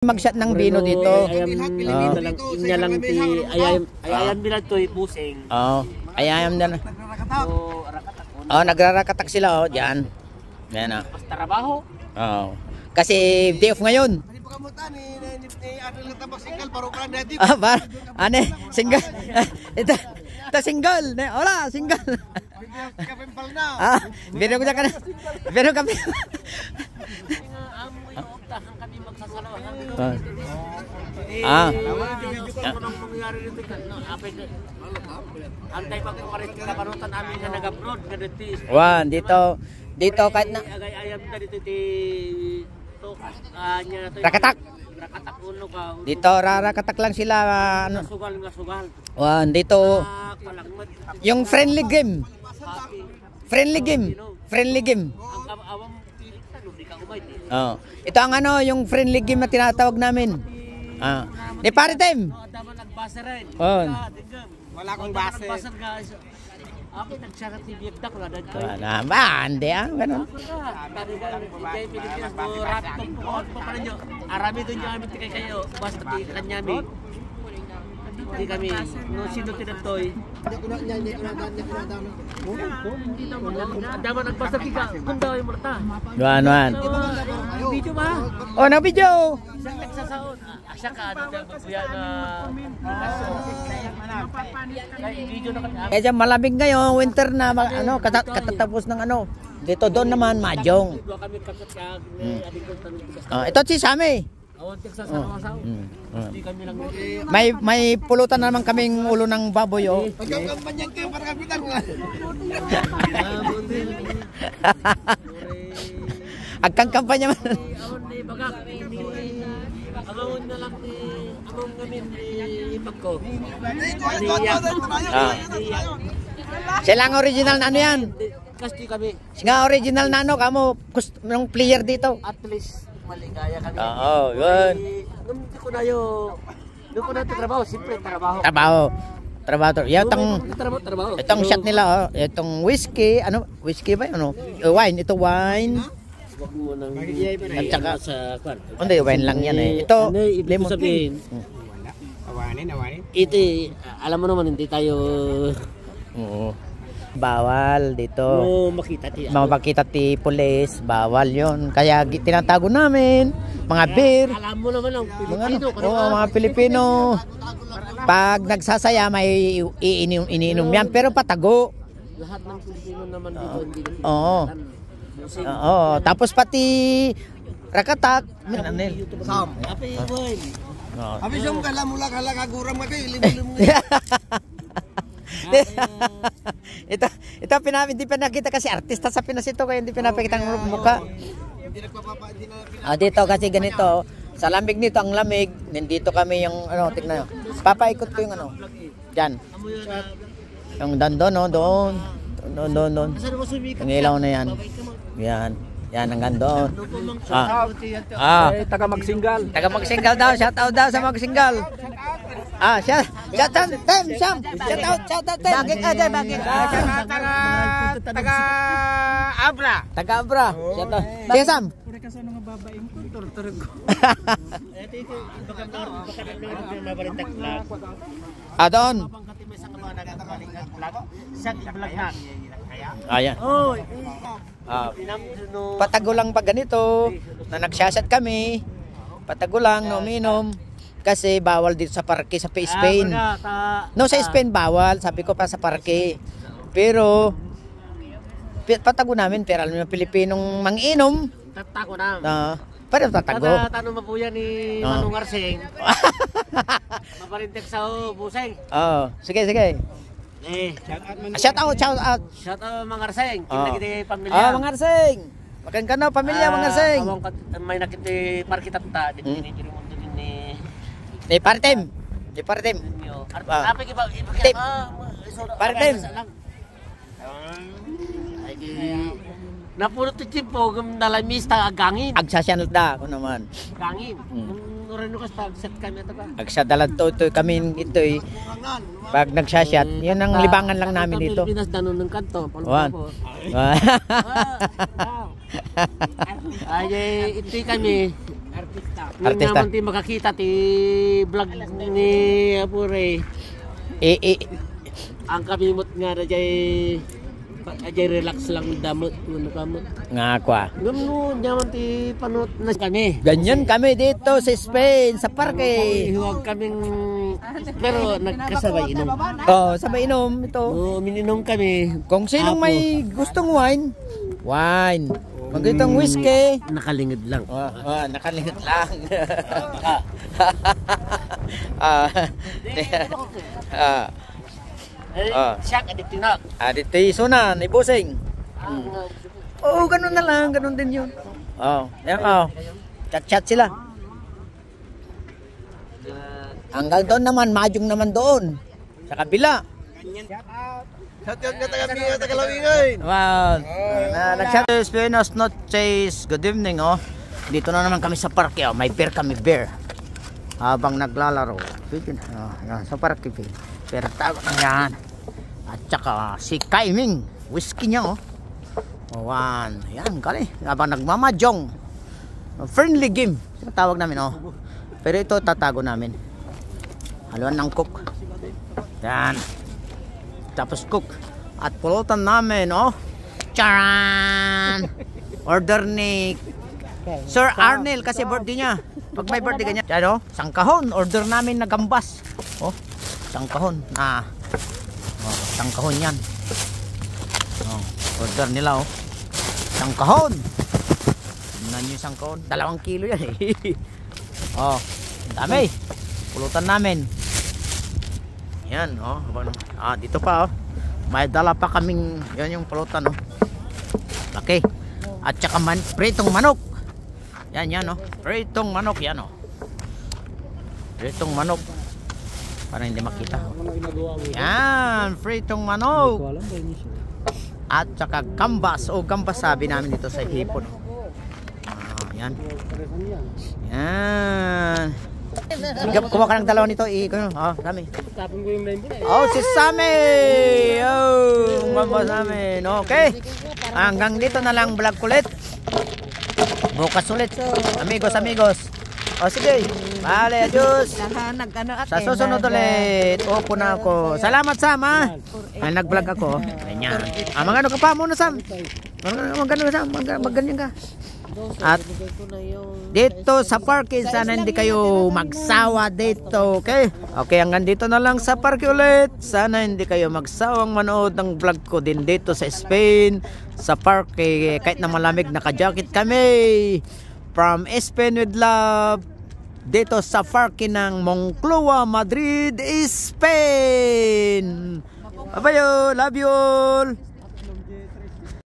Mag-shot ng vino dito. Ayam ti ayam nila to pusing. Oh, ayam na. Oh, nagrarakatak sila diyan. Yan ah. Trabaho. Oh. Kasi day off ngayon. Ah, ane, single. Ito single. Wala, single. Ah, biro ko na. Biro kami. Antay pag kumarit ka panutan amin nga nag-abroad nga dito. Wan, dito kahit na ayam na dito ti to nya to. Rakatak. Rakatak uno ka. Dito rarakatak lang sila ano. Sugal. Wan, dito yung friendly game. Friendly game. Oh. Ito ang ano, yung friendly game na tinatawag namin. Ah. Di pare time. Daman nagbasa rin. Oh. Wala akong base. Ako nagsakat ni Biagdak na dad. Naman, di ganun. Pilipinas mo rapto po pa ninyo. Arami doon yung amin kayo. Basta di kanyami. Hindi kami no sino tinatoy. Daman nagbasa ka kung daw ay murta. Duan. Video ba? Oh, na video. Siya nagsasaon. Siya ka ano daw magbuya na video na kami. Kaya malamig ngayon, winter na ano, katatapos ng ano. Dito doon naman mahjong. Ito si Sami. May pulutan naman kaming ulo ng baboy oh. Pagkakampanyan kayo para kapitan mo. Agkang kampanya man. Amon na lang ni amon ngamin ni pagko. Silang original na ano yan? Kasi kami. Singa original na ano kamo ng player dito. At least maligaya kami. Oo, yun. Nung ko na doon ko na trabaho, siyempre trabaho. Trabaho to. Trabaho. Itong shot nila oh, itong whiskey, ano? Whiskey ba ano? Wine, ito wine. Wag mo nang at saka sa kwan. Hindi, wine lang yan eh. Ito lemon sabihin. Awanin. Ito alam mo naman hindi tayo bawal dito. Makita ti police, bawal 'yon. Kaya tinatago namin mga beer. Alam mo naman ang Pilipino. Mga Pilipino. Pag nagsasaya may iniinom yan pero patago. Lahat ng Pilipino naman dito hindi. Oo. Tapos pati rakatak, minanil. Sam. Api wine. Abi siyang kala mula kaguram ka kayo, limu-limu. ito hindi pa nakita kasi artista sa Pinas ito kaya hindi pinapakita ang mukha. Dito kasi ganito, sa lamig nito ang lamig, nandito kami yung ano, tingnan nyo. Papaikot ko yung ano. Diyan. Yung doon. Yung ilaw na yan. Yan hanggang doon. Taga Magsinggal. Shout out daw sa Magsinggal. Shout out Tem Sam. Shout out Tem. Bakit? Taga Abra. Shout out. Sige Sam. Doon. Ayan. Patago lang pag ganito na nagsasat kami. Patago lang, uminom. Kasi bawal dito sa parke sa Spain. No, sa Spain bawal. Sabi ko pa sa parke. Pero patago namin. Pero alam mo Pilipinong manginom. Tatago na. Pero tatago. Tanong mapuya ni Manong Arseng. Maparintek sa buseng. Sige. Shout out. Shout out mga Arseng. Kinagiti pamilya. Mga Arseng. Makan ka na pamilya mga Arseng. May nakiti parkita ta dito ni Di partem. Apa ki ba? Partem. Napuro to chimpo gum nalamis ta agangin. Agsasyan da ko naman. Gangin. Reno kas pag set kami to ba? Agsadalad to kami ito pag nagsasyat, yun ang libangan lang namin dito. Pilipinas danon ng kanto. Ay, ito kami artista. Hindi Artista. naman ti makakita ti vlog ni Apure. Ang kamimot nga na jay relax lang damot ano kamot. Nga kwa. Gamno naman ti panot na kami. Ganyan kami dito sa Spain, sa parke. Huwag kaming pero nagkasabay inom. Oh, sabay inom ito. Oo, mininom kami. Kung sinong Apo. may gustong wine, wine. Kung itong whiskey, Nakalingid lang. nakalingat lang. Siya kadito na. Dito sunan, ibusing. Oo, ganun na lang, ganun din yun. Yan chat-chat sila. Hanggang doon naman, majong naman doon. Sa kabila. Shout out ka taga-Lawingan. Wow. Nag-chat. Buenos noches. Good evening, Dito na naman kami sa parke, May beer kami, beer. Habang naglalaro. Yan, sa parke, beer tawag na yan. At saka si Kaiming. Whiskey niya, One. Yan, kali. Habang nagmamajong. Friendly game. Tawag namin, Pero ito, tatago namin. Haluan ng cook. Yan. Tapos cook. At pulutan namin, Charan! Order ni Sir Arnel kasi birthday niya. Pag may birthday ganyan, sangkahon. Order namin na gambas. Sangkahon. Sangkahon yan. Order nila, sangkahon. Tingnan nyo yung sangkahon. 2 kilo yan, dami. Pulutan namin. Yan, dito pa, may dala pa kaming, yan yung pulutan, Okay. At saka pritong manok. Yan, pritong manok, yan, Pritong manok. Para hindi makita. Yan, pritong manok. At saka gambas, gambas sabi namin dito sa hipon. Yan. Yan. Kuha ka ng dalawa nito, Sami. Si Sami. Mama Sami. Okay. Hanggang dito na lang vlog ulit. Bukas ulit. Amigos. Sige. Bale, adios. Sa susunod ulit. Opo na ako. Salamat, Sam, Ay, nag-vlog ako. Ganyan. Magano ka pa muna, Sam. Magano ka, Sam. Magganyan ka. At dito sa parke, sana hindi kayo magsawa dito, okay? Okay, hanggang dito na lang sa parke ulit. Sana hindi kayo magsawang manood ng vlog ko din dito sa Spain, sa parke. Kahit na malamig, naka-jacket kami. From Spain with love. Dito sa parke ng Moncloa, Madrid, Spain. Bye-bye, love you all.